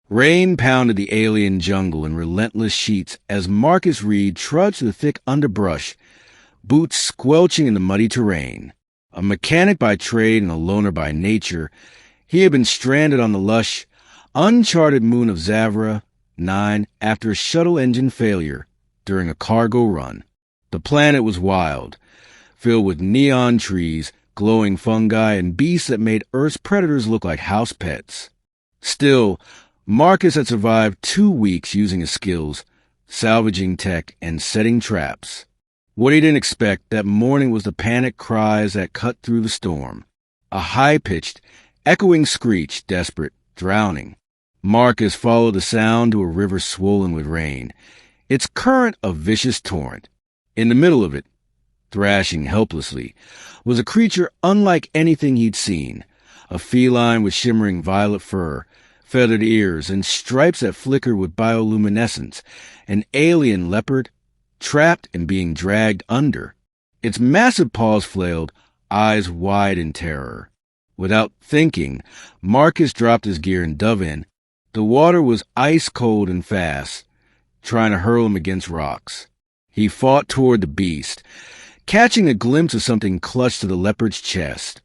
Rain pounded the alien jungle in relentless sheets as Marcus Reed trudged through the thick underbrush, boots squelching in the muddy terrain. A mechanic by trade and a loner by nature, he had been stranded on the lush, uncharted moon of Zavra 9 after a shuttle engine failure during a cargo run. The planet was wild, filled with neon trees, glowing fungi, and beasts that made Earth's predators look like house pets. Still, Marcus had survived 2 weeks using his skills, salvaging tech and setting traps. What he didn't expect that morning was the panic cries that cut through the storm. A high-pitched, echoing screech, desperate, drowning. Marcus followed the sound to a river swollen with rain, its current a vicious torrent. In the middle of it, thrashing helplessly, was a creature unlike anything he'd seen, a feline with shimmering violet fur, feathered ears, and stripes that flickered with bioluminescence, an alien leopard, trapped and being dragged under. Its massive paws flailed, eyes wide in terror. Without thinking, Marcus dropped his gear and dove in. The water was ice cold and fast, trying to hurl him against rocks. He fought toward the beast, catching a glimpse of something clutched to the leopard's chest.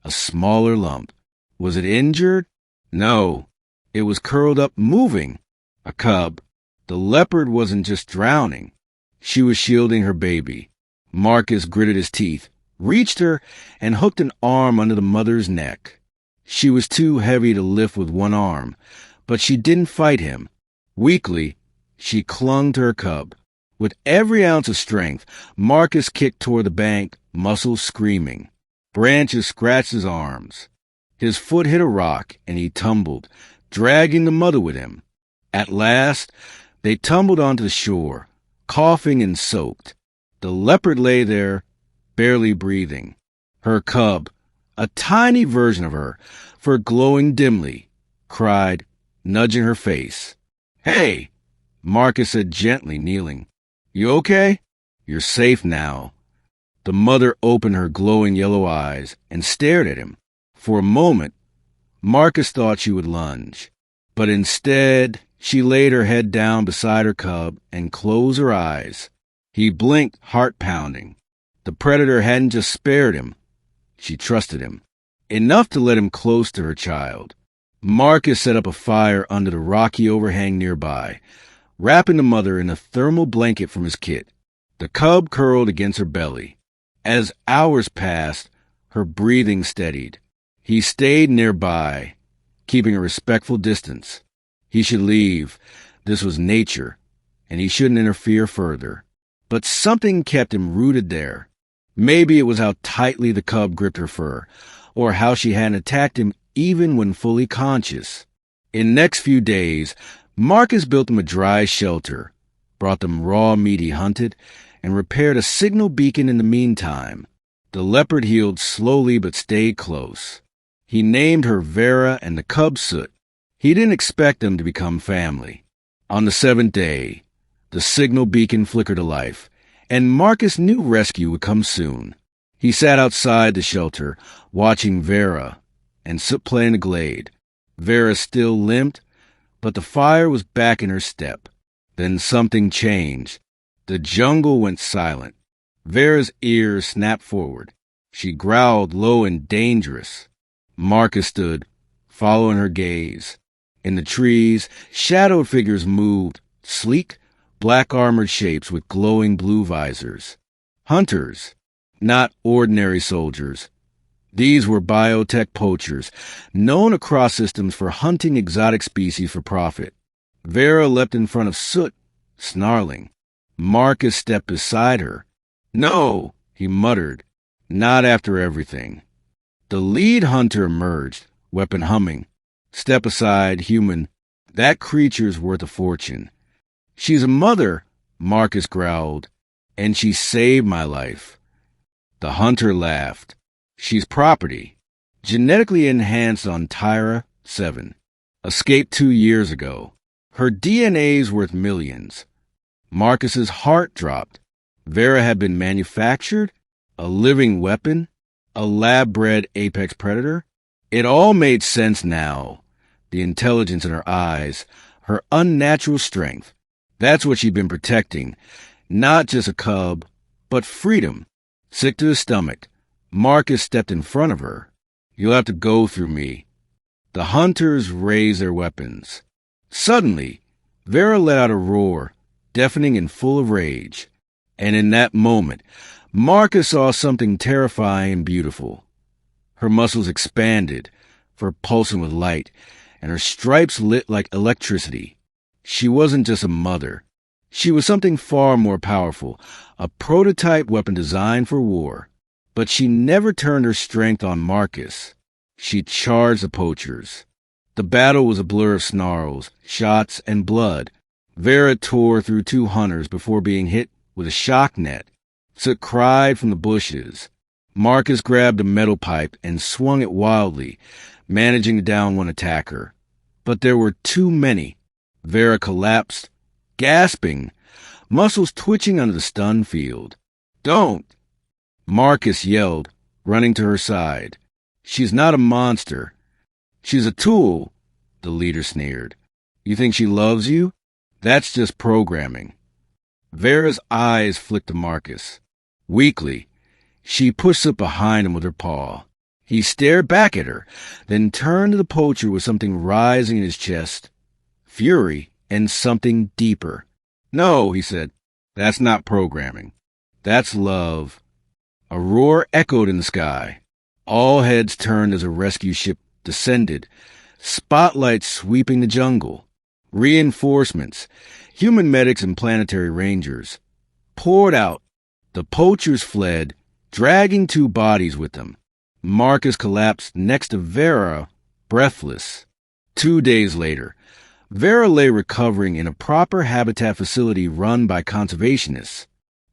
A smaller lump. Was it injured? No. It was curled up, moving. A cub. The leopard wasn't just drowning. She was shielding her baby. Marcus gritted his teeth, reached her, and hooked an arm under the mother's neck. She was too heavy to lift with one arm, but she didn't fight him. Weakly, she clung to her cub. With every ounce of strength, Marcus kicked toward the bank, muscles screaming. Branches scratched his arms. His foot hit a rock, and he tumbled, dragging the mother with him. At last, they tumbled onto the shore, coughing and soaked. The leopard lay there, barely breathing. Her cub, a tiny version of her, fur glowing dimly, cried, nudging her face. "Hey!" Marcus said gently, kneeling. "You okay? You're safe now." The mother opened her glowing yellow eyes and stared at him. For a moment, Marcus thought she would lunge, but instead she laid her head down beside her cub and closed her eyes. He blinked, heart pounding. The predator hadn't just spared him. She trusted him, enough to let him close to her child. Marcus set up a fire under the rocky overhang nearby, wrapping the mother in a thermal blanket from his kit. The cub curled against her belly. As hours passed, her breathing steadied. He stayed nearby, keeping a respectful distance. He should leave. This was nature, and he shouldn't interfere further. But something kept him rooted there. Maybe it was how tightly the cub gripped her fur, or how she hadn't attacked him even when fully conscious. In the next few days, Marcus built them a dry shelter, brought them raw meat he hunted, and repaired a signal beacon in the meantime. The leopard healed slowly but stayed close. He named her Vera and the cub Soot. He didn't expect them to become family. On the 7th day, the signal beacon flickered to life, and Marcus knew rescue would come soon. He sat outside the shelter, watching Vera and Soot play in the glade. Vera still limped, but the fire was back in her step. Then something changed. The jungle went silent. Vera's ears snapped forward. She growled low and dangerous. Marcus stood, following her gaze. In the trees, shadowed figures moved, sleek, black-armored shapes with glowing blue visors. Hunters, not ordinary soldiers. These were biotech poachers, known across systems for hunting exotic species for profit. Vera leapt in front of Soot, snarling. Marcus stepped beside her. "No," he muttered. "Not after everything." The lead hunter emerged, weapon humming. "Step aside, human. That creature's worth a fortune." "She's a mother," Marcus growled, "and she saved my life." The hunter laughed. "She's property. Genetically enhanced on Tyra 7. Escaped 2 years ago. Her DNA's worth millions." Marcus's heart dropped. Vera had been manufactured? A living weapon? A lab-bred apex predator? It all made sense now. the intelligence in her eyes, her unnatural strength. That's what she'd been protecting. Not just a cub, but freedom. Sick to the stomach, Marcus stepped in front of her. "You'll have to go through me." The hunters raised their weapons. Suddenly, Vera let out a roar, deafening and full of rage. And in that moment, Marcus saw something terrifying and beautiful. Her muscles expanded, fur pulsing with light, and her stripes lit like electricity. She wasn't just a mother. She was something far more powerful, a prototype weapon designed for war. But she never turned her strength on Marcus. She charged the poachers. The battle was a blur of snarls, shots, and blood. Vera tore through 2 hunters before being hit with a shock net. Soot cried from the bushes. Marcus grabbed a metal pipe and swung it wildly, managing to down one attacker. But there were too many. Vera collapsed, gasping, muscles twitching under the stun field. "Don't!" Marcus yelled, running to her side. "She's not a monster. She's a tool," the leader sneered. "You think she loves you? That's just programming." Vera's eyes flicked to Marcus. Weakly, she pushed up behind him with her paw. He stared back at her, then turned to the poacher with something rising in his chest. Fury and something deeper. "No," he said. "That's not programming. That's love." A roar echoed in the sky. All heads turned as a rescue ship descended, spotlights sweeping the jungle. Reinforcements, human medics and planetary rangers, poured out. The poachers fled, dragging 2 bodies with them. Marcus collapsed next to Vera, breathless. 2 days later, Vera lay recovering in a proper habitat facility run by conservationists.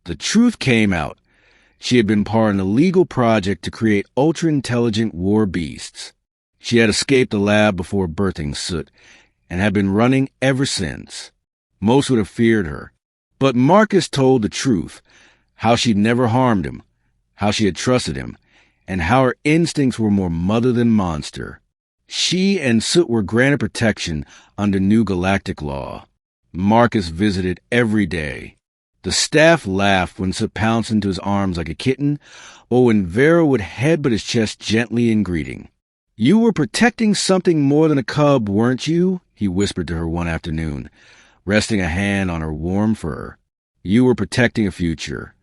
The truth came out. She had been part of an illegal project to create ultra-intelligent war beasts. She had escaped the lab before birthing Soot, and had been running ever since. Most would have feared her. But Marcus told the truth, how she'd never harmed him, how she had trusted him, and how her instincts were more mother than monster. She and Soot were granted protection under new galactic law. Marcus visited every day. The staff laughed when Soot pounced into his arms like a kitten, or when Vera would headbutt his chest gently in greeting. "You were protecting something more than a cub, weren't you?" he whispered to her one afternoon, resting a hand on her warm fur. "You were protecting a future."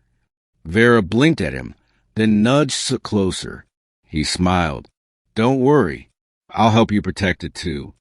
Vera blinked at him, then nudged Soot closer. He smiled. "Don't worry. I'll help you protect it too."